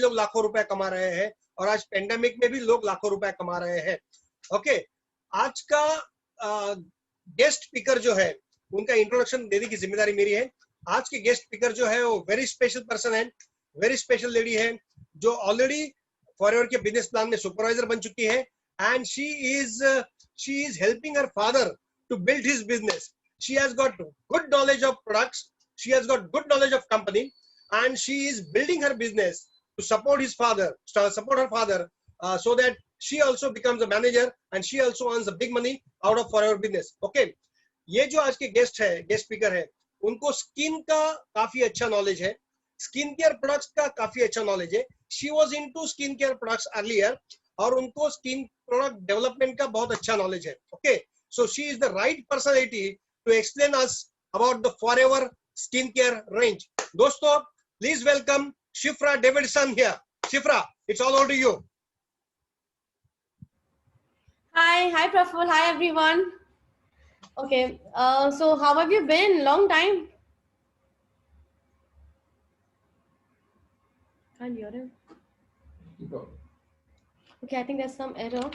लोग लाखों रुपए कमा रहे हैं और आज पेंडेमिक में भी लोग लाखों रुपए कमा रहे हैं। ओके, आज का गेस्ट स्पीकर जो है उनका इंट्रोडक्शन देने की जिम्मेदारी मेरी है। आज के गेस्ट स्पीकर जो है वो वेरी स्पेशल पर्सन है, वेरी स्पेशल लेडी है, जो ऑलरेडी फॉरएवर के बिजनेस प्लान में सुपरवाइजर बन चुकी है, and she is helping her father to build his business. She has got good knowledge of products, she has got good knowledge of company, and she is building her business to support her father, so that she also becomes a manager and she also earns a big money out of forever business. Okay, ये जो आज के guest speaker है, उनको skin का काफी अच्छा knowledge है, स्किन केयर प्रोडक्ट्स का काफी अच्छा नॉलेज है. She was into skin care products earlier और उनको स्किन प्रोडक्ट डेवलपमेंट का बहुत अच्छा नॉलेज है. Okay, so she is the right personality to explain us about the forever skincare range. दोस्तों, please welcome Shifra Davidson here. Shifra, it's all over to you. Hi Praful, hi everyone. Okay, so how have you been? Long time. Can't hear him. Okay, I think there's some error.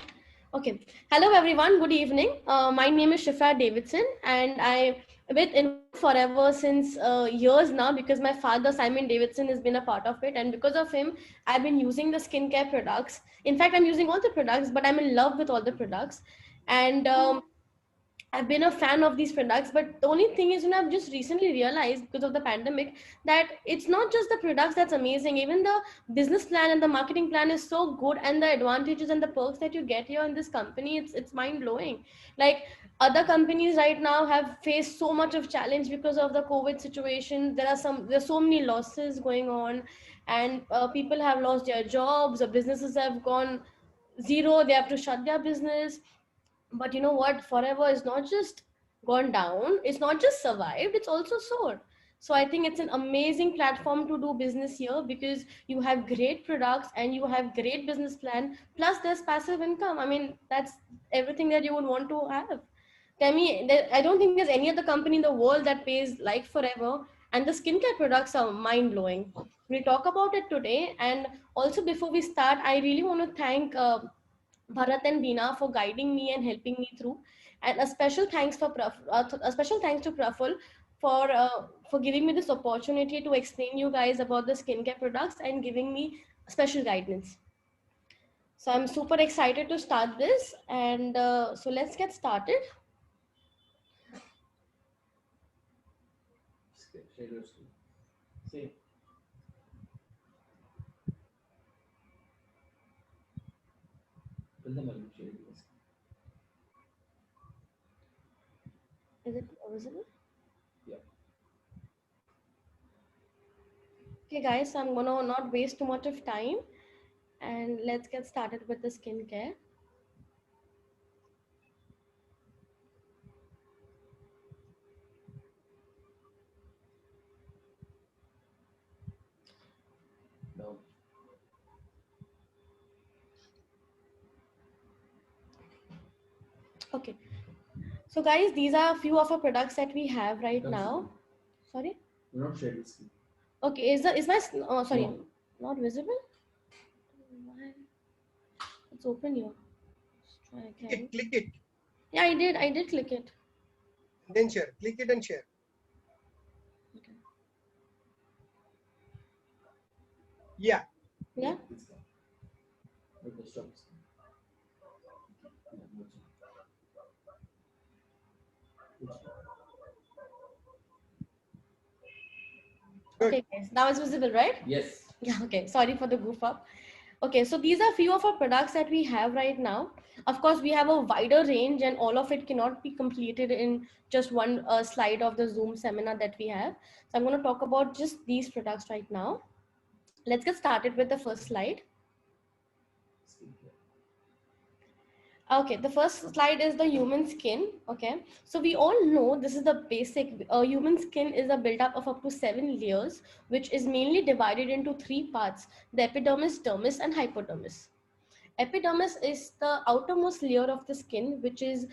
Okay, hello everyone, good evening. My name is Shifra Davidson and I'm with Innovate Forever since years now, because my father Simon Davidson has been a part of it, and because of him I've been using the skincare products. In fact, I'm using all the products, but I'm in love with all the products, and I've been a fan of these products. But the only thing is, I've just recently realized, because of the pandemic, that it's not just the products that's amazing. Even the business plan and the marketing plan is so good, and the advantages and the perks that you get here in this company, it's mind blowing. Like, other companies right now have faced so much of challenge because of the COVID situation. There's so many losses going on, and people have lost their jobs, or businesses have gone zero. They have to shut their business. But you know what, forever is not just gone down, it's not just survived, it's also soared. So I think it's an amazing platform to do business here, because you have great products and you have great business plan, plus there's passive income. I mean, that's everything that you would want to have. Tell me, I don't think there's any other company in the world that pays like forever, and the skincare products are mind-blowing. We'll talk about it today. And also, before we start, I really want to thank Bharat and Veena for guiding me and helping me through, and a special thanks to Praful for giving me this opportunity to explain you guys about the skincare products and giving me special guidance. So I'm super excited to start this, and so let's get started. See. Is it visible? Yeah. Okay guys, so I'm gonna not waste too much of time, and let's get started with the skincare. No. Okay, so guys, these are a few of our products that we have right now. Sorry? You're not sharing screen. Okay, is my sorry, No. not visible? Why? It's open here. Let's try again. Click it, Yeah, I did click it. then share. Click it and share. Okay. Yeah. Yeah. Okay, stop. Okay, guys, now it's visible, right? Yes. Yeah, okay. Sorry for the goof up. Okay, so these are few of our products that we have right now. Of course, we have a wider range, and all of it cannot be completed in just one slide of the Zoom seminar that we have. So I'm going to talk about just these products right now. Let's get started with the first slide. Okay, the first slide is the human skin. Okay, so we all know this is the basic. Human skin is a build-up of up to 7 layers, which is mainly divided into 3 parts: the epidermis, dermis, and hypodermis. Epidermis is the outermost layer of the skin, which is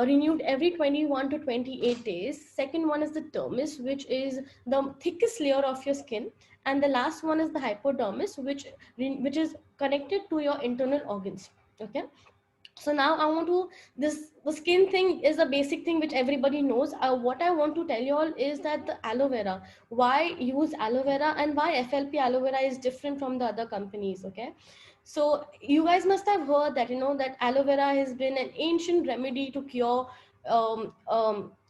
renewed every 21 to 28 days. Second one is the dermis, which is the thickest layer of your skin, and the last one is the hypodermis, which is connected to your internal organs. Okay, so now I want to, the skin thing is a basic thing which everybody knows. What I want to tell you all is that the aloe vera, why use aloe vera and why FLP aloe vera is different from the other companies. Okay, so you guys must have heard that, you know, that aloe vera has been an ancient remedy to cure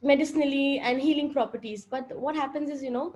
medicinally and healing properties. But what happens is, you know,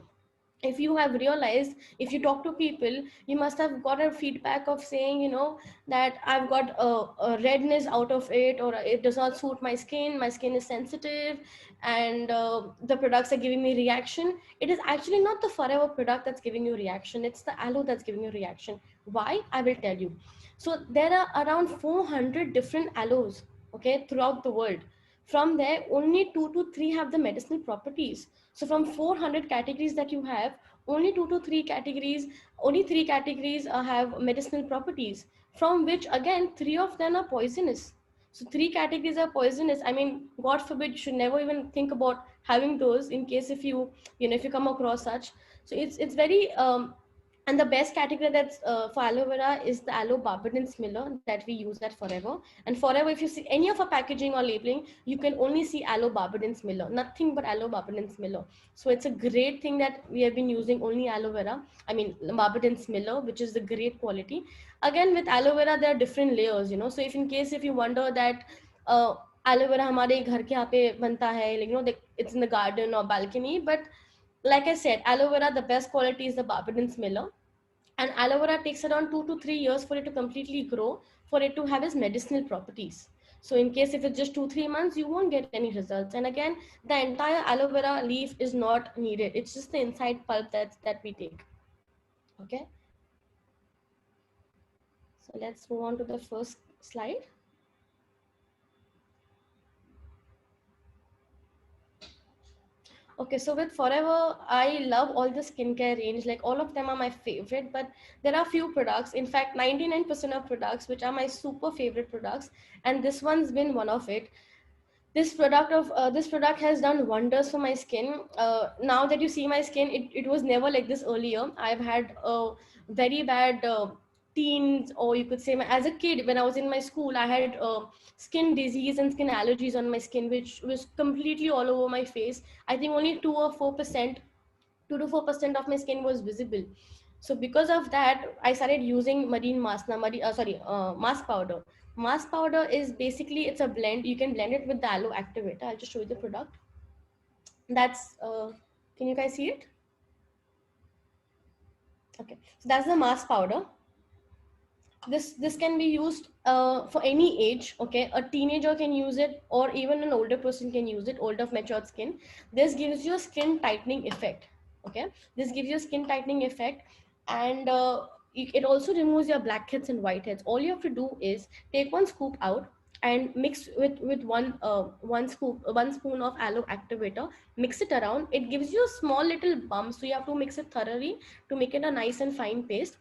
if you have realized, if you talk to people, you must have got a feedback of saying, you know, that I've got a redness out of it, or it does not suit my skin is sensitive, and the products are giving me reaction. It is actually not the forever product that's giving you reaction, it's the aloe that's giving you reaction. Why? I will tell you. So there are around 400 different aloes, okay, throughout the world. From there, only 2 to 3 have the medicinal properties. So from 400 categories that you have, only 2 to 3 categories, only 3 categories have medicinal properties, from which again 3 of them are poisonous. So 3 categories are poisonous. I mean, God forbid, you should never even think about having those in case if you know, if you come across such. So it's very and the best category that's for aloe vera is the aloe barbadense miller that we use at Forever. And Forever, if you see any of our packaging or labeling, you can only see aloe barbadense miller, nothing but aloe barbadense miller. So it's a great thing that we have been using only aloe vera, I mean barbadense miller, which is the great quality. Again, with aloe vera, there are different layers, you know. So if in case if you wonder that aloe vera हमारे घर के यहाँ पे बनता है, like, you know, it's in the garden or balcony, but like I said, aloe vera, the best quality is the barbadense miller. And aloe vera takes around 2 to 3 years for it to completely grow, for it to have its medicinal properties. So in case if it's just 2 3 months, you won't get any results. And again, the entire aloe vera leaf is not needed, it's just the inside pulp that we take. Okay, so let's move on to the first slide. Okay, so with Forever, I love all the skincare range. Like, all of them are my favorite, but there are few products. In fact, 99% of products which are my super favorite products, and this one's been one of it. This product has done wonders for my skin. Now that you see my skin, it was never like this earlier. I've had very bad teens, or you could say as a kid, when I was in my school, I had skin disease and skin allergies on my skin, which was completely all over my face. I think only 2 to 4% of my skin was visible. So because of that, I started using marine mask, mask powder. Mask powder is basically, it's a blend. You can blend it with the aloe activator. I'll just show you the product. That's can you guys see it? Okay, so that's the mask powder. This can be used for any age. Okay, a teenager can use it, or even an older person can use it, older matured skin. This gives you a skin tightening effect. Okay, this gives you a skin tightening effect, and it also removes your blackheads and whiteheads. All you have to do is take 1 scoop out and mix with one spoon of aloe activator. Mix it around. It gives you a small little bump, so you have to mix it thoroughly to make it a nice and fine paste.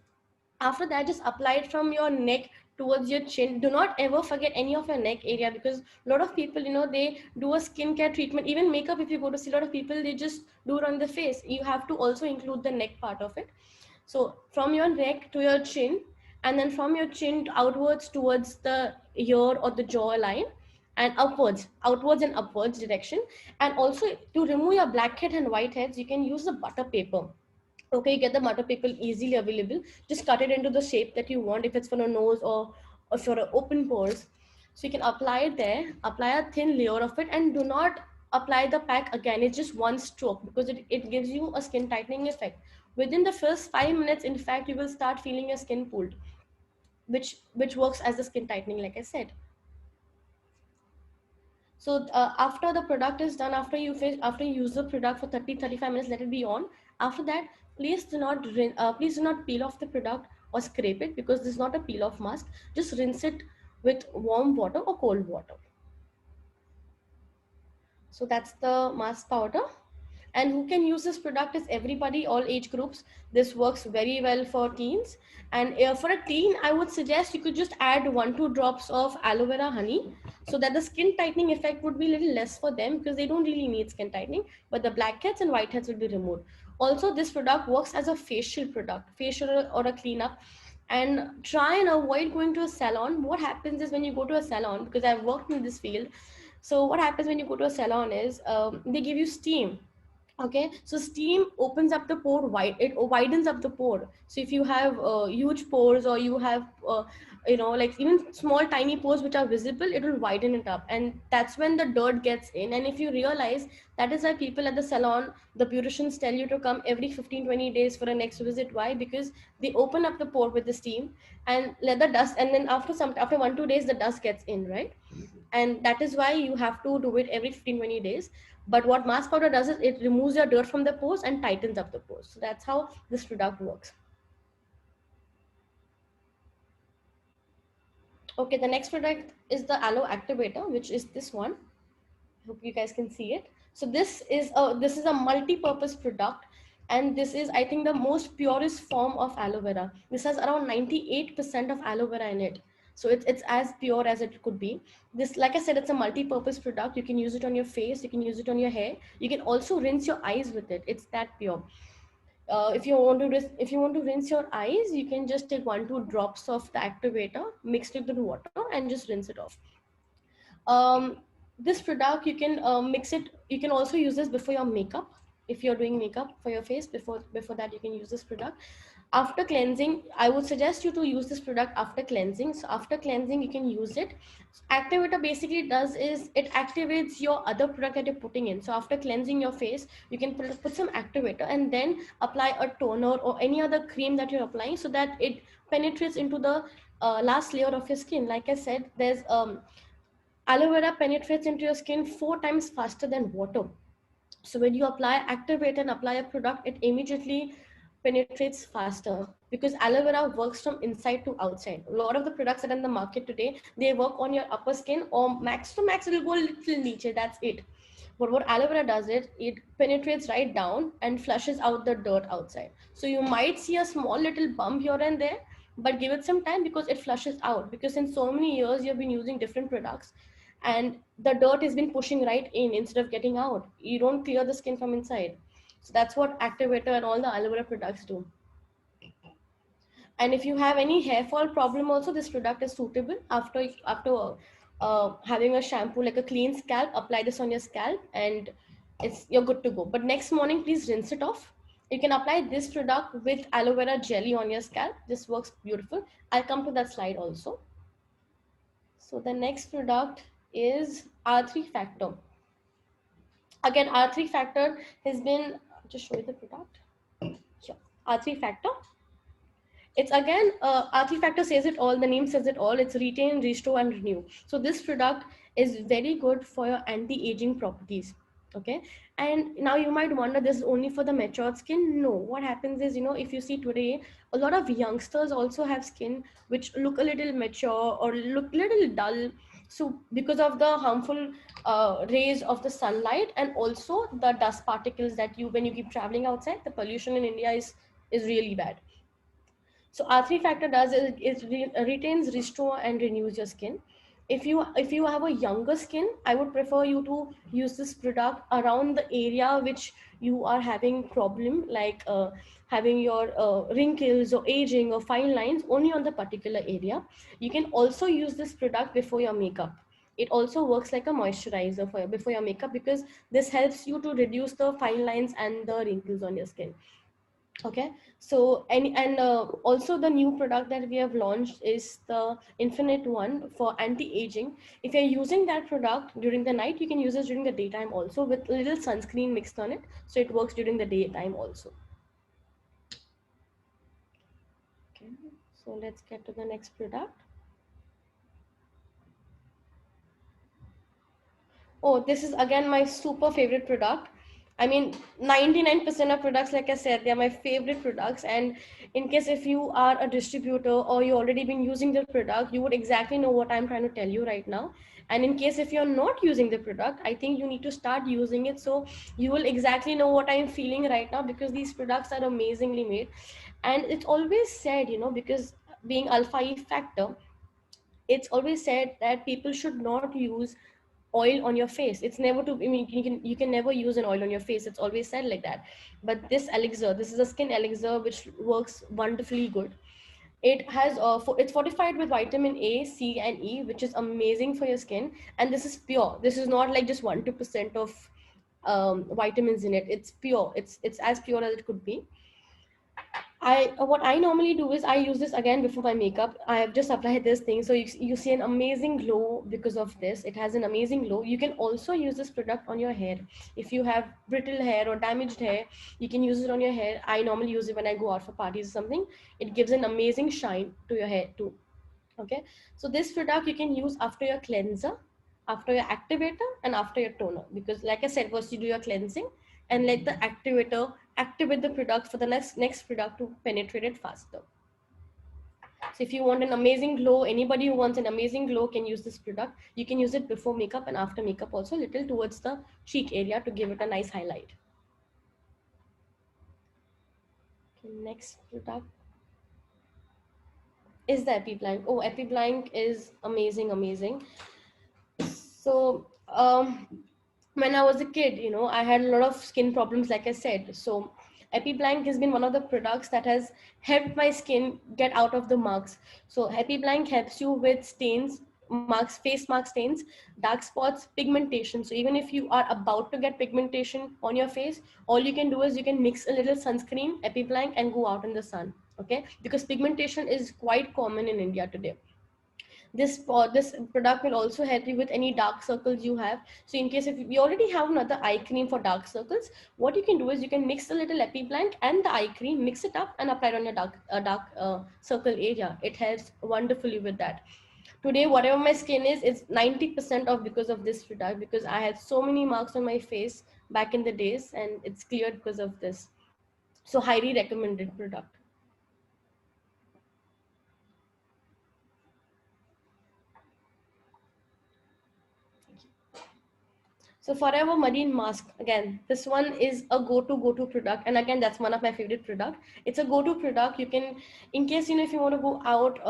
After that, just apply it from your neck towards your chin. Do not ever forget any of your neck area, because a lot of people, you know, they do a skincare treatment, even makeup. If you go to see a lot of people, they just do it on the face. You have to also include the neck part of it. So from your neck to your chin, and then from your chin outwards towards the ear or the jaw line, and outwards and upwards direction. And also, to remove your blackhead and whiteheads, you can use the butter paper. Okay, you get the butter paper easily available. Just cut it into the shape that you want, if it's for a nose or for an open pores. So you can apply it there, apply a thin layer of it, and do not apply the pack again. It's just one stroke, because it gives you a skin tightening effect. Within the first 5 minutes, in fact, you will start feeling your skin pulled, which works as a skin tightening, like I said. So after the product is done, after you use the product for 30-35 minutes, let it be on. After that, please do not peel off the product or scrape it, because this is not a peel off mask. Just rinse it with warm water or cold water. So that's the mask powder. And who can use this product is everybody, all age groups. This works very well for teens. And for a teen, I would suggest you could just add 1-2 drops of aloe vera honey, so that the skin tightening effect would be a little less for them, because they don't really need skin tightening, but the blackheads and whiteheads will be removed. Also, this product works as a facial product, facial or a cleanup. And try and avoid going to a salon. What happens is when you go to a salon, because I've worked in this field, so what happens when you go to a salon is they give you steam. Okay, so steam opens up the pore wide, it widens up the pore. So if you have huge pores, or you have like even small tiny pores which are visible, it will widen it up, and that's when the dirt gets in. And if you realize, that is why people at the salon, the beauticians tell you to come every 15-20 days for a next visit. Why? Because they open up the pore with the steam and let the dust, and then after 1-2 days the dust gets in, right? And that is why you have to do it every 15-20 days. But what mask powder does is it removes your dirt from the pores and tightens up the pores. So that's how this product works. Okay, the next product is the aloe activator, which is this one. I hope you guys can see it. So this is a multi-purpose product, and this is, I think, the most purest form of aloe vera. This has around 98% of aloe vera in it. So it's as pure as it could be. This, like I said, it's a multi-purpose product. You can use it on your face, you can use it on your hair. You can also rinse your eyes with it. It's that pure. If you want to rinse your eyes, you can just take 1-2 drops of the activator, mix it with water, and just rinse it off. um, this product, you can mix it. You can also use this before your makeup. If you're doing makeup for your face, before that, you can use this product. After cleansing, I would suggest you to use this product after cleansing. So after cleansing, you can use it. Activator basically does is it activates your other product that you're putting in. So after cleansing your face, you can put some activator and then apply a toner or any other cream that you're applying, so that it penetrates into the last layer of your skin. Like I said, there's aloe vera penetrates into your skin 4 times faster than water. So when you apply activate and apply a product, it immediately penetrates faster, because aloe vera works from inside to outside. A lot of the products that are in the market today, they work on your upper skin, or max to max it will go a little niche, that's it. But what aloe vera does, it penetrates right down and flushes out the dirt outside. So you might see a small little bump here and there, but give it some time, because it flushes out. Because in so many years you've been using different products, and the dirt has been pushing right in instead of getting out. You don't clear the skin from inside. So that's what activator and all the aloe vera products do. And if you have any hair fall problem also, this product is suitable. After having a shampoo, like a clean scalp, apply this on your scalp and you're good to go. But next morning, please rinse it off. You can apply this product with aloe vera jelly on your scalp. This works beautiful. I'll come to that slide also. So the next product is R3 Factor. Again, R3 Factor has been, just show you the product. Here, R3 Factor. It's again, R3 Factor says it all, the name says it all. It's retain, restore, and renew. So this product is very good for your anti-aging properties. Okay, and now you might wonder, this is only for the matured skin. No, what happens is, if you see today, a lot of youngsters also have skin which look a little mature or look a little dull. So because of the harmful rays of the sunlight, and also the dust particles that when you keep traveling outside, the pollution in India is really bad. So R3 Factor does is it retains, restore, and renews your skin. If you have a younger skin, I would prefer you to use this product around the area which you are having problem, like having your wrinkles or aging or fine lines, only on the particular area. You can also use this product before your makeup. It also works like a moisturizer before your makeup, because this helps you to reduce the fine lines and the wrinkles on your skin. Okay, so also the new product that we have launched is the Infinite One for anti-aging. If you're using that product during the night, you can use it during the daytime also, with a little sunscreen mixed on it, so it works during the daytime also. Okay, so let's get to the next product. Oh, this is again my super favorite product, I mean, 99% of products, like I said, they are my favorite products. And in case if you are a distributor or you already been using the product, you would exactly know what I'm trying to tell you right now. And in case if you're not using the product, I think you need to start using it. So you will exactly know what I'm feeling right now, because these products are amazingly made. And it's always said, because being alpha E factor, it's always said that people should not use oil on your face. It's never to, I mean, you can never use an oil on your face. It's always said like that. But this elixir, this is a skin elixir which works wonderfully good. It has it's fortified with vitamin A, C, and E, which is amazing for your skin. And this is pure. This is not like just 1-2% of vitamins in it. It's pure. It's as pure as it could be. What I normally do is I use this again before my makeup. I have just applied this thing, so you see an amazing glow because of this. It has an amazing glow. You can also use this product on your hair. If you have brittle hair or damaged hair, you can use it on your hair. I normally use it when I go out for parties or something. It gives an amazing shine to your hair too. Okay, so this product you can use after your cleanser, after your activator, and after your toner, because like I said, first you do your cleansing and let the activator activate the product for the next product to penetrate it faster. So if you want an amazing glow, anybody who wants an amazing glow can use this product. You can use it before makeup and after makeup also, little towards the cheek area to give it a nice highlight. Okay, next product is the EpiBlank. Oh, EpiBlank is amazing. So when I was a kid, I had a lot of skin problems, like I said. So EpiBlank has been one of the products that has helped my skin get out of the marks. So EpiBlank helps you with stains, marks, face mark stains, dark spots, pigmentation. So even if you are about to get pigmentation on your face, all you can do is you can mix a little sunscreen, EpiBlank, and go out in the sun. Okay, because pigmentation is quite common in India today. This product will also help you with any dark circles you have. So in case if you already have another eye cream for dark circles, what you can do is you can mix a little EpiBlank and the eye cream, mix it up and apply it on your dark circle area. It helps wonderfully with that. Today, whatever my skin is, it's 90% off because of this product, because I had so many marks on my face back in the days, and it's cleared because of this. So highly recommended product. So Forever Marine Mask, again, this one is a go-to product. And again, that's one of my favorite product. It's a go-to product. You can, in case, if you want to go out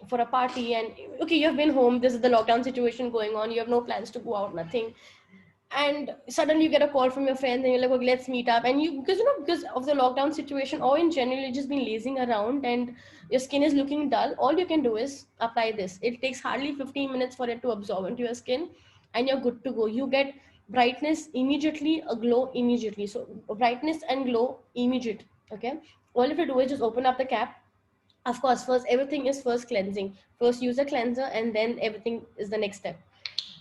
for a party and, okay, you have been home, this is the lockdown situation going on, you have no plans to go out, nothing. And suddenly you get a call from your friends and you're like, okay, let's meet up. And because of the lockdown situation, or in general, you've just been lazing around and your skin is looking dull, all you can do is apply this. It takes hardly 15 minutes for it to absorb into your skin and you're good to go. You get brightness immediately, a glow immediately. So brightness and glow immediate. Okay, all you have to do is just open up the cap. Of course, first everything is first cleansing. First use a cleanser and then everything is the next step.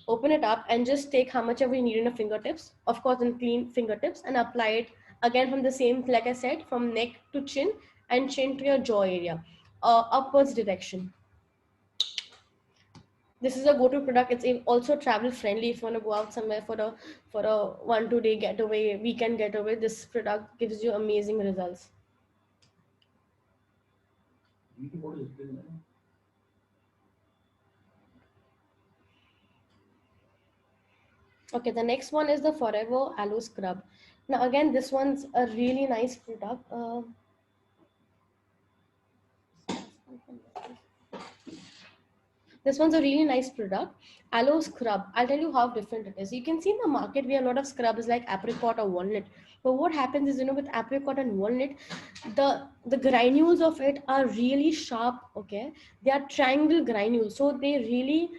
Open it up and just take how much ever you need in your fingertips, of course in clean fingertips, and apply it again from the same, like I said, from neck to chin and chin to your jaw area, upwards direction. This is a go-to product. It's also travel friendly. If you want to go out somewhere for a 1-2 day getaway, weekend getaway, this product gives you amazing results. Okay, the next one is the Forever Aloe Scrub. Now again, this one's a really nice product. This one's a really nice product. Aloe Scrub. I'll tell you how different it is. You can see in the market, we have a lot of scrubs like apricot or walnut. But what happens is, with apricot and walnut, the granules of it are really sharp, okay? They are triangle granules. So they really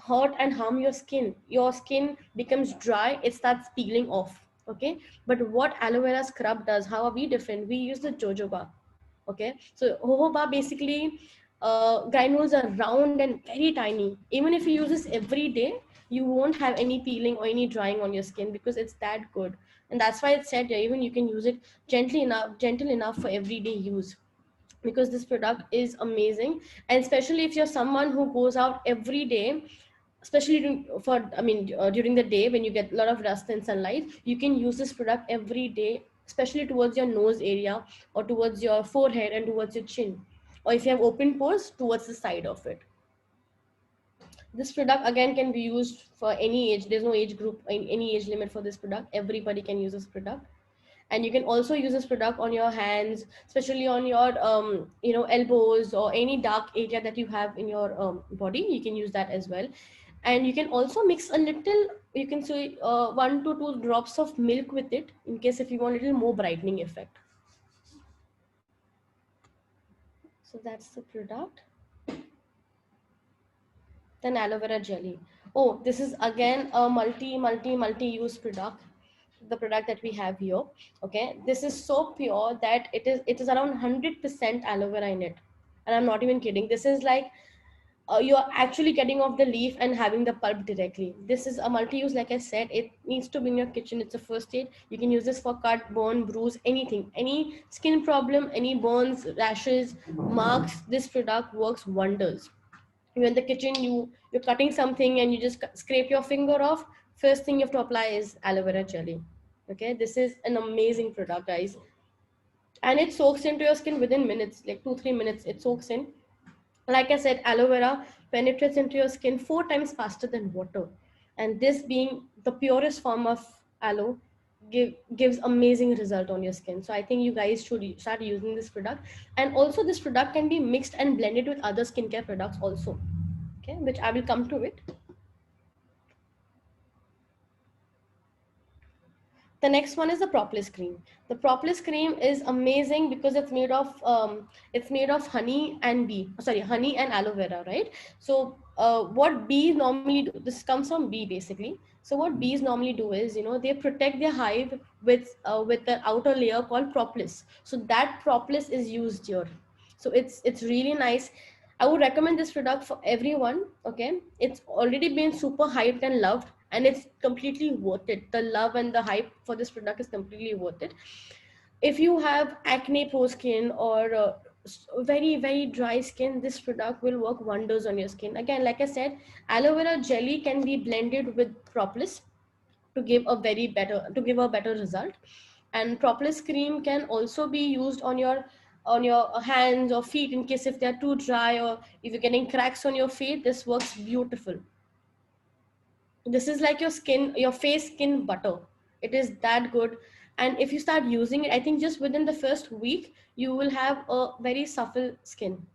hurt and harm your skin. Your skin becomes dry. It starts peeling off, okay? But what aloe vera scrub does, how are we different? We use the jojoba, okay? So jojoba basically, granules are round and very tiny. Even if you use this every day, you won't have any peeling or any drying on your skin because it's that good. And that's why it's said here, even you can use it gentle enough for everyday use, because this product is amazing. And especially if you're someone who goes out every day, especially during the day when you get a lot of dust and sunlight, you can use this product every day, especially towards your nose area or towards your forehead and towards your chin, or if you have open pores, towards the side of it. This product again can be used for any age. There's no age group, any age limit for this product. Everybody can use this product. And you can also use this product on your hands, especially on your elbows or any dark area that you have in your body. You can use that as well. And you can also mix a little, you can say 1 to 2 drops of milk with it, in case if you want a little more brightening effect. So that's the product. Then aloe vera jelly. Oh, this is again a multi-use product. The product that we have here. Okay, this is so pure that it is around 100% aloe vera in it, and I'm not even kidding. This is like you're actually getting off the leaf and having the pulp directly. This is a multi-use, like I said. It needs to be in your kitchen. It's a first aid. You can use this for cut, burn, bruise, anything, any skin problem, any burns, rashes, marks. This product works wonders. You're in the kitchen, you're cutting something and you just scrape your finger off. First thing you have to apply is aloe vera jelly. Okay, this is an amazing product, guys, and it soaks into your skin within minutes, like 2-3 minutes it soaks in. Like I said, aloe vera penetrates into your skin 4 times faster than water, and this being the purest form of aloe gives amazing result on your skin. So I think you guys should start using this product. And also this product can be mixed and blended with other skincare products also, okay, which I will come to it. The next one is the propolis cream. The propolis cream is amazing because it's made of honey and aloe vera, right? So what bees normally do, this comes from bee basically. So what bees normally do is, they protect their hive with the outer layer called propolis. So that propolis is used here. So it's really nice. I would recommend this product for everyone. Okay, it's already been super hyped and loved, and it's completely worth it. The love and the hype for this product is completely worth it. If you have acne prone skin or very very dry skin, this product will work wonders on your skin. Again, like I said, aloe vera jelly can be blended with propolis to give a better result. And propolis cream can also be used on your hands or feet, in case if they're too dry, or if you're getting cracks on your feet. This works beautiful. This is like your face skin butter. It is that good. And if you start using it, I think just within the first week you will have a very supple skin.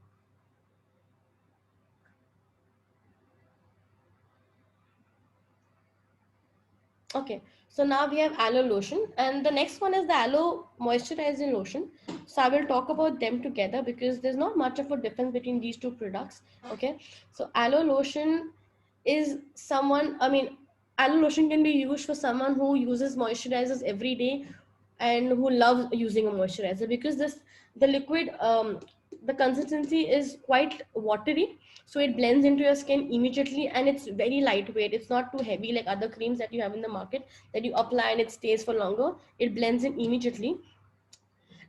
Okay, so now we have aloe lotion, and the next one is the aloe moisturizing lotion. So I will talk about them together because there's not much of a difference between these two products. Okay, so aloe lotion is aloe lotion can be used for someone who uses moisturizers every day and who loves using a moisturizer, because the liquid, the consistency is quite watery, so it blends into your skin immediately, and it's very lightweight. It's not too heavy like other creams that you have in the market that you apply and it stays for longer. It blends in immediately.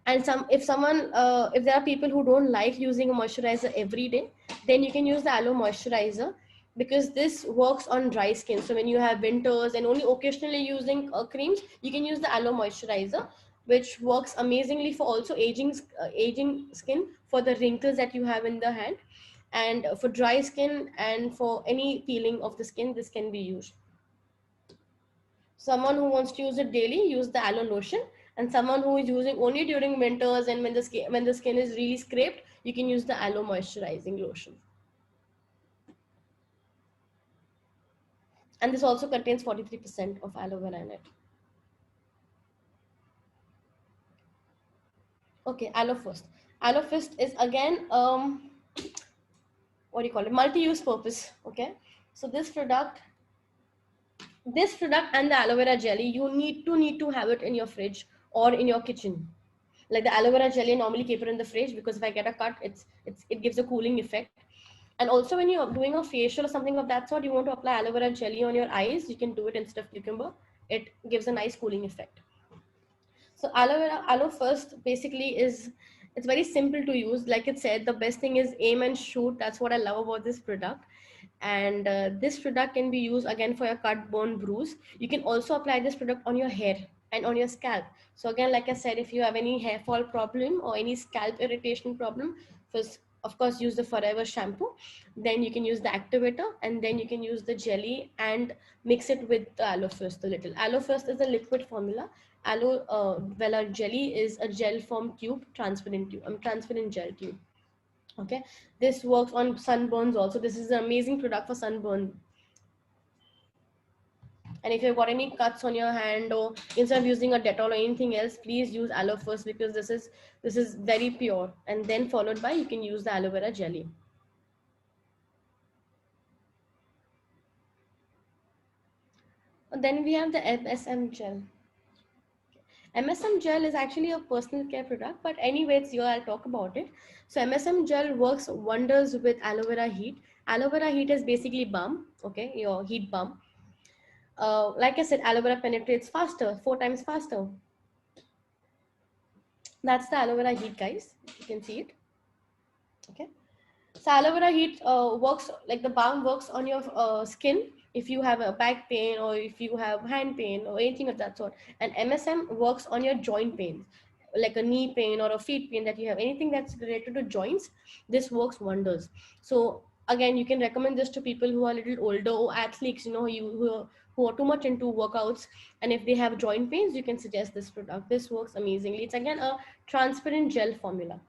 And if there are people who don't like using a moisturizer every day, then you can use the aloe moisturizer, because this works on dry skin. So when you have winters and only occasionally using creams, you can use the aloe moisturizer, which works amazingly for also aging skin, for the wrinkles that you have in the hand, and for dry skin, and for any peeling of the skin, this can be used. Someone who wants to use it daily, use the aloe lotion. And someone who is using only during winters and when the skin is really scraped, you can use the aloe moisturizing lotion. And this also contains 43% of aloe vera in it. Okay, Aloe Fist. Aloe Fist is again what do you call it? Multi-use purpose. Okay, so this product and the aloe vera jelly, you need to have it in your fridge or in your kitchen. Like the aloe vera jelly, I normally keep it in the fridge because if I get a cut, it gives a cooling effect. And also when you're doing a facial or something of that sort, you want to apply aloe vera jelly on your eyes, you can do it instead of cucumber. It gives a nice cooling effect. So aloe Fist basically it's very simple to use. Like it said, the best thing is aim and shoot. That's what I love about this product. And this product can be used again for your cut, burn, bruise. You can also apply this product on your hair and on your scalp. So again, like I said, if you have any hair fall problem or any scalp irritation problem, first of course use the Forever shampoo, then you can use the activator, and then you can use the jelly and mix it with the aloe first a little. Aloe first is a liquid formula. Aloe vera jelly is a gel form tube, transparent gel tube. Okay, this works on sunburns also. This is an amazing product for sunburn. And if you've got any cuts on your hand, or instead of using a Dettol or anything else, please use aloe first, because this is very pure, and then followed by you can use the aloe vera jelly. And then we have the MSM gel. MSM gel is actually a personal care product, but anyways, here I'll talk about it. So MSM gel works wonders with aloe vera heat. Aloe vera heat is basically balm, okay, your heat balm. Like I said, aloe vera penetrates faster, 4 times faster. That's the aloe vera heat, guys. You can see it. Okay. So aloe vera heat works like the balm works on your skin if you have a back pain or if you have hand pain or anything of that sort. And MSM works on your joint pains, like a knee pain or a feet pain that you have, anything that's related to joints. This works wonders. So again, you can recommend this to people who are a little older or athletes, who are too much into workouts, and if they have joint pains, you can suggest this product. This works amazingly. It's again a transparent gel formula.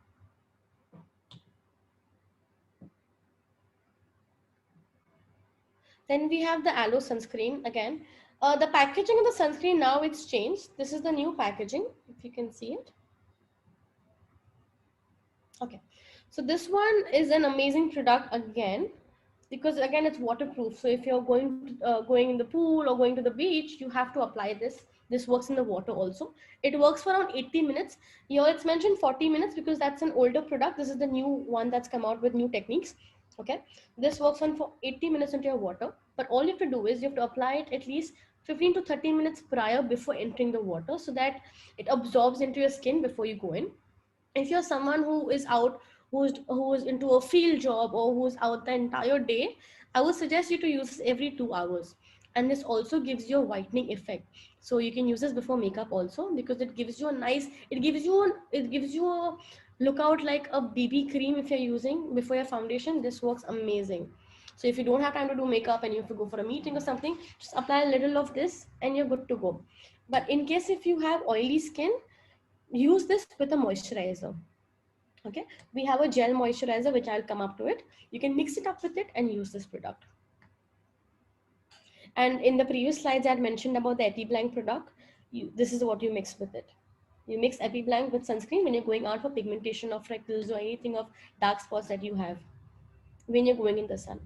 Then we have the aloe sunscreen again. The packaging of the sunscreen now it's changed. This is the new packaging, if you can see it. Okay, so this one is an amazing product again, because again it's waterproof. So if you're going in the pool or going to the beach, you have to apply this. This works in the water also. It works for around 80 minutes. Here it's mentioned 40 minutes because that's an older product. This is the new one that's come out with new techniques. Okay, this works on for 80 minutes into your water, but all you have to do is you have to apply it at least 15 to 30 minutes prior before entering the water, so that it absorbs into your skin before you go in. If you're someone who is out, who's into a field job or who's out the entire day, I would suggest you to use this every 2 hours. And this also gives you a whitening effect. So you can use this before makeup also, because it gives you a nice, it gives you a look out like a BB cream. If you're using before your foundation, this works amazing. So if you don't have time to do makeup and you have to go for a meeting or something, just apply a little of this and you're good to go. But in case if you have oily skin, use this with a moisturizer. Okay, we have a gel moisturizer, which I'll come up to it. You can mix it up with it and use this product. And in the previous slides, I had mentioned about the EpiBlank product. This is what you mix with it. You mix EpiBlank with sunscreen when you're going out for pigmentation of freckles or anything of dark spots that you have when you're going in the sun.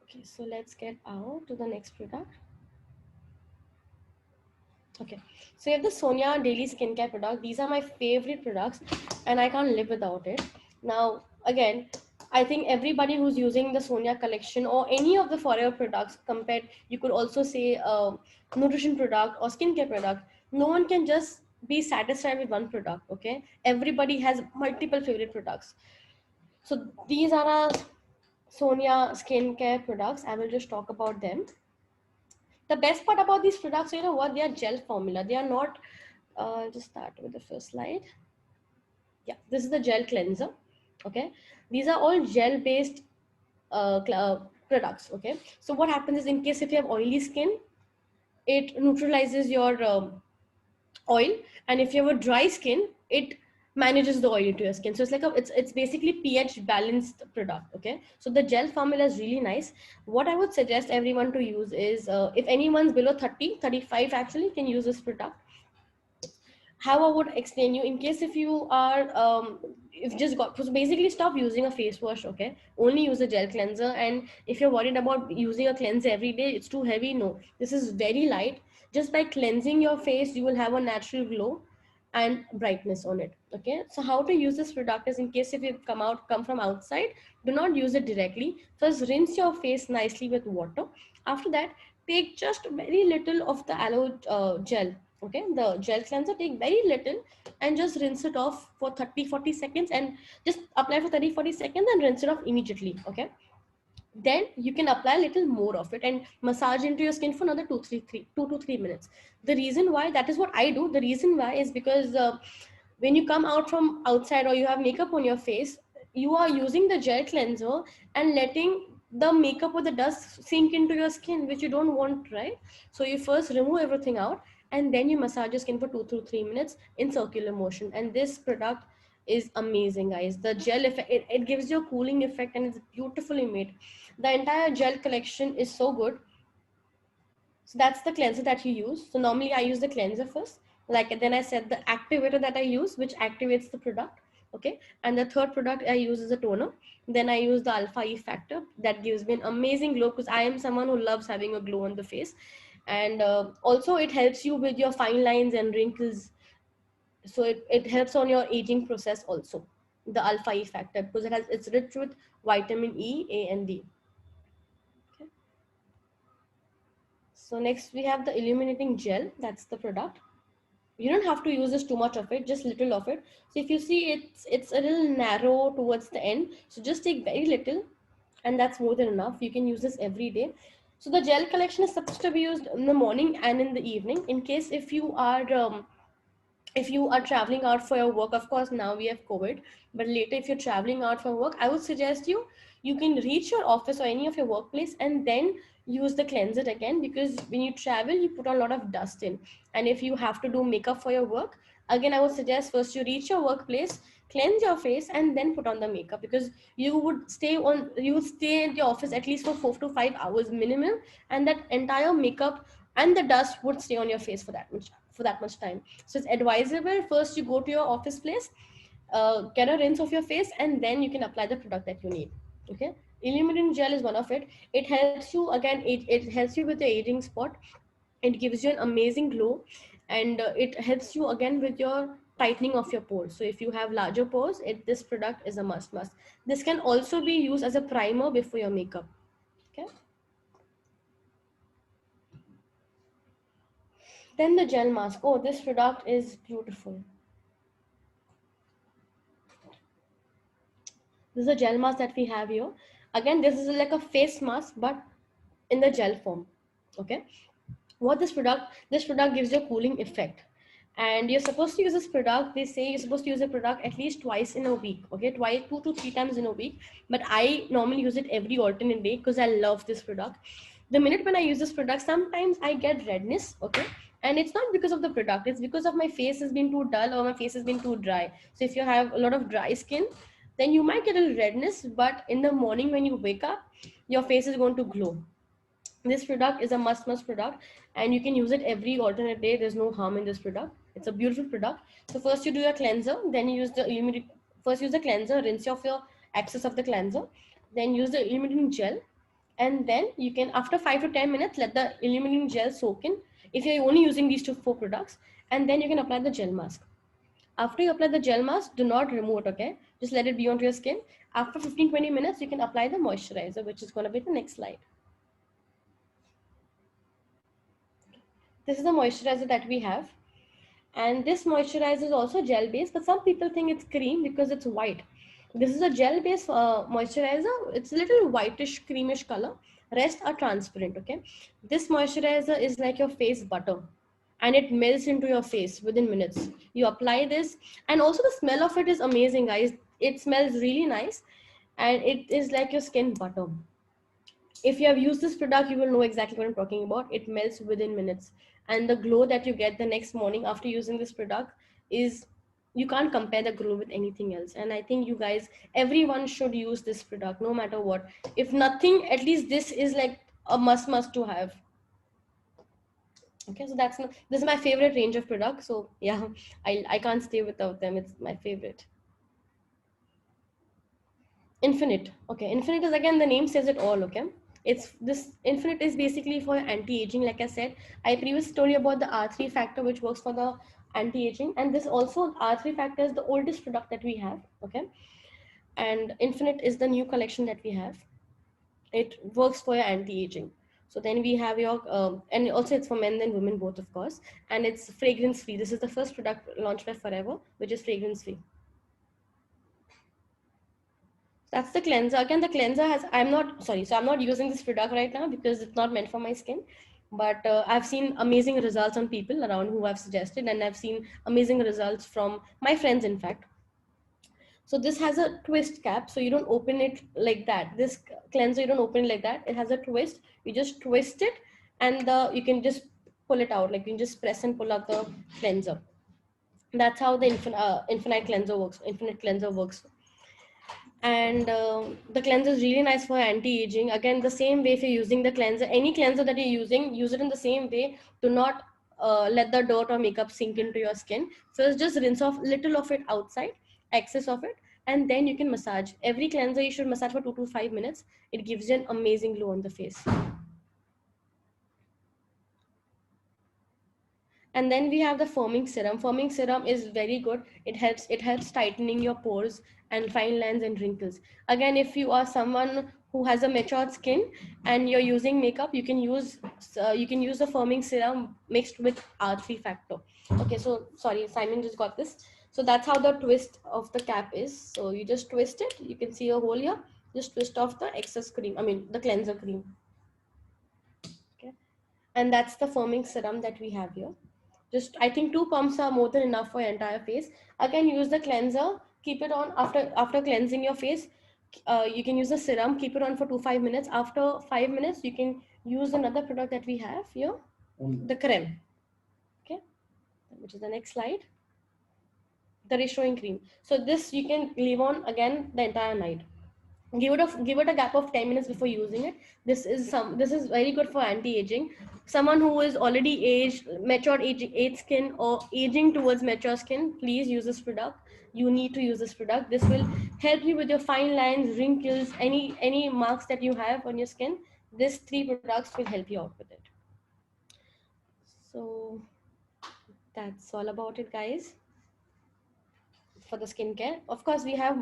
Okay, so let's get out to the next product. Okay, so you have the Sonia Daily Skincare product. These are my favorite products and I can't live without it. Now, again, I think everybody who's using the Sonia collection or any of the Forever products compared, you could also say nutrition product or skincare product, no one can just be satisfied with one product, okay? Everybody has multiple favorite products. So these are our Sonia skincare products. I will just talk about them. The best part about these products, you know what, they are gel formula. They are not, just start with the first slide. Yeah, this is the gel cleanser. Okay, these are all gel based products. Okay, so what happens is, in case if you have oily skin, it neutralizes your oil, and if you have a dry skin, it manages the oil into your skin. So it's like it's basically pH balanced product. Okay, so the gel formula is really nice. What I would suggest everyone to use is if anyone's below 30, 35 actually can use this product. How I would explain you, in case if you are if just got, so basically stop using a face wash. Okay, only use a gel cleanser. And if you're worried about using a cleanser every day, it's too heavy. No, this is very light. Just by cleansing your face, you will have a natural glow and brightness on it. Okay, so how to use this product is, in case if you come from outside, do not use it directly. First rinse your face nicely with water. After that, take just very little of the aloe gel Okay, the gel cleanser, take very little and just rinse it off for 30-40 seconds, and just apply for 30-40 seconds and rinse it off immediately. Okay, then you can apply a little more of it and massage into your skin for another 2 to 3 minutes. The reason why, that is what I do, the reason why is because when you come out from outside or you have makeup on your face, you are using the gel cleanser and letting the makeup or the dust sink into your skin, which you don't want, right? So you first remove everything out and then you massage your skin for 2 to 3 minutes in circular motion. And this product is amazing, guys. The gel effect, it gives you a cooling effect and it's beautifully made. The entire gel collection is so good. So that's the cleanser that you use. So normally I use the cleanser first. Like then I said the activator that I use, which activates the product. Okay. And the third product I use is a toner. Then I use the Alpha E Factor that gives me an amazing glow, because I am someone who loves having a glow on the face. And also it helps you with your fine lines and wrinkles. So it helps on your aging process also. The Alpha E Factor, because it's rich with vitamin E, A, and D. Okay. So next we have the illuminating gel. That's the product. You don't have to use this too much of it, just little of it. So if you see it's a little narrow towards the end, so just take very little, and that's more than enough. You can use this every day. So the gel collection is supposed to be used in the morning and in the evening. In case if you are traveling out for your work, of course now we have COVID, but later if you're traveling out for work, I would suggest you can reach your office or any of your workplace and then use the cleanser again, because when you travel you put a lot of dust in, and if you have to do makeup for your work, again I would suggest first you reach your workplace, cleanse your face, and then put on the makeup, because you would stay in the office at least for 4 to 5 hours minimum, and that entire makeup and the dust would stay on your face for that much time. So it's advisable first you go to your office place, get a rinse of your face, and then you can apply the product that you need. Okay, illuminating gel is one of it. It helps you again, it helps you with the aging spot. It gives you an amazing glow, and it helps you again with your tightening of your pores. So if you have larger pores, this product is a must. This can also be used as a primer before your makeup. Okay, then the gel mask. Oh, this product is beautiful. This is a gel mask that we have here. Again, this is like a face mask, but in the gel form. Okay. What this product gives you a cooling effect. And you're supposed to use this product. They say you're supposed to use a product at least twice in a week. Okay, twice, 2 to 3 times in a week. But I normally use it every alternate day because I love this product. The minute when I use this product, sometimes I get redness. Okay. And it's not because of the product, it's because of my face has been too dull or my face has been too dry. So if you have a lot of dry skin, then you might get a little redness, but in the morning when you wake up, your face is going to glow. This product is a must product, and you can use it every alternate day. There's no harm in this product. It's a beautiful product. So first you do your cleanser, then you use the illuminating, first use the cleanser, rinse off your excess of the cleanser, then use the illuminating gel, and then you can, after 5 to 10 minutes, let the illuminating gel soak in if you're only using these 4 products, and then you can apply the gel mask. After you apply the gel mask, do not remove it. Okay, just let it be onto your skin. After 15-20 minutes, you can apply the moisturizer, which is going to be the next slide. This is the moisturizer that we have, and this moisturizer is also gel based, but some people think it's cream because it's white. This is a gel based moisturizer. It's a little whitish creamish color. Rest are transparent. Okay, this moisturizer is like your face butter, and it melts into your face within minutes. You apply this, and also the smell of it is amazing, guys. It smells really nice, and it is like your skin butter. If you have used this product, you will know exactly what I'm talking about. It melts within minutes, and the glow that you get the next morning after using this product is, you can't compare the glow with anything else. And I think you guys, everyone should use this product no matter what. If nothing, at least this is like a must to have. Okay, so this is my favorite range of products. So yeah, I can't stay without them. It's my favorite. Infinite. Okay, Infinite is, again, the name says it all. Okay, it's this Infinite is basically for anti-aging. Like I said, I previously told you about the R3 factor, which works for the anti-aging, and this also R3 factor is the oldest product that we have. Okay, and Infinite is the new collection that we have. It works for your anti-aging. So then we have your, and also it's for men and women both, of course, and it's fragrance free. This is the first product launched by Forever, which is fragrance free. That's the cleanser. Again, the cleanser has, I'm not using this product right now because it's not meant for my skin. But I've seen amazing results on people around who have suggested, and I've seen amazing results from my friends, in fact. So this has a twist cap, so you don't open it like that. This cleanser, you don't open it like that. It has a twist. You just twist it, and you can just pull it out. Like you can just press and pull out the cleanser. That's how the infinite cleanser works. Infinite cleanser works. And the cleanser is really nice for anti-aging. Again, the same way, if you're using the cleanser, any cleanser that you're using, use it in the same way. Do not let the dirt or makeup sink into your skin. First, just rinse off little of it outside, excess of it, and then you can massage. Every cleanser you should massage for 2 to 5 minutes. It gives you an amazing glow on the face. And then we have the firming serum. Firming serum is very good. It helps tightening your pores and fine lines and wrinkles. Again, if you are someone who has a matured skin and you're using makeup, you can use the firming serum mixed with R3 factor. Okay, so sorry, Simon just got this. So that's how the twist of the cap is. So you just twist it. You can see a hole here. Just twist off the excess cream. I mean the cleanser cream. Okay, and that's the firming serum that we have here. Just, I think 2 pumps are more than enough for your entire face. Again, use the cleanser, keep it on after cleansing your face. You can use the serum, keep it on for 2-5 minutes. After 5 minutes, you can use another product that we have here, the creme. Okay, which is the next slide. The restoring cream. So this you can leave on again the entire night. Give it a gap of 10 minutes before using it. This is very good for anti-aging. Someone who is already aged, matured age skin, or aging towards mature skin, please use this product. You need to use this product. This will help you with your fine lines, wrinkles, any marks that you have on your skin. These 3 products will help you out with it. So that's all about it, guys, for the skincare. Of course, we have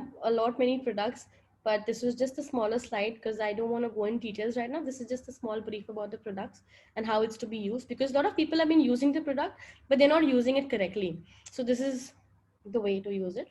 many products, but this was just a smaller slide because I don't want to go in details right now. This is just a small brief about the products and how it's to be used, because a lot of people have been using the product, but they're not using it correctly. So this is the way to use it.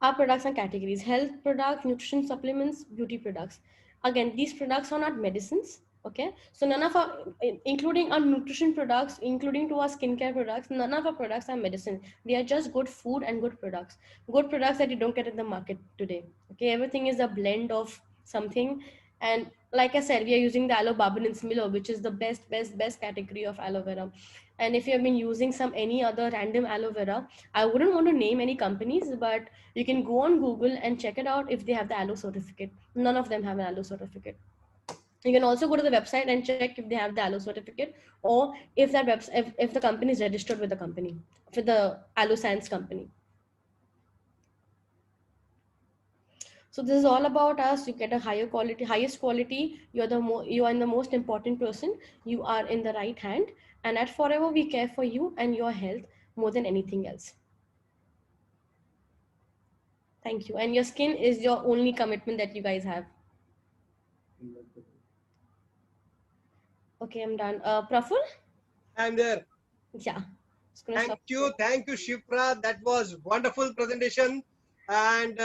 Our products are categories: health products, nutrition supplements, beauty products. Again, these products are not medicines. Okay, so none of our, including our nutrition products, including to our skincare products, none of our products are medicine. They are just good food and good products that you don't get in the market today. Okay, everything is a blend of something. And like I said, we are using the aloe barbanins milo, which is the best category of aloe vera. And if you have been using any other random aloe vera, I wouldn't want to name any companies, but you can go on Google and check it out if they have the aloe certificate. None of them have an aloe certificate. You can also go to the website and check if they have the aloe certificate, or if that if the company is registered with the company, with the Aloe Science company. So this is all about us. You get a highest quality. You are in the most important person. You are in the right hand. And at Forever, we care for you and your health more than anything else. Thank you. And your skin is your only commitment that you guys have. Okay, I'm done. Praful? I'm there. Yeah. Thank you, Shifra. That was wonderful presentation. And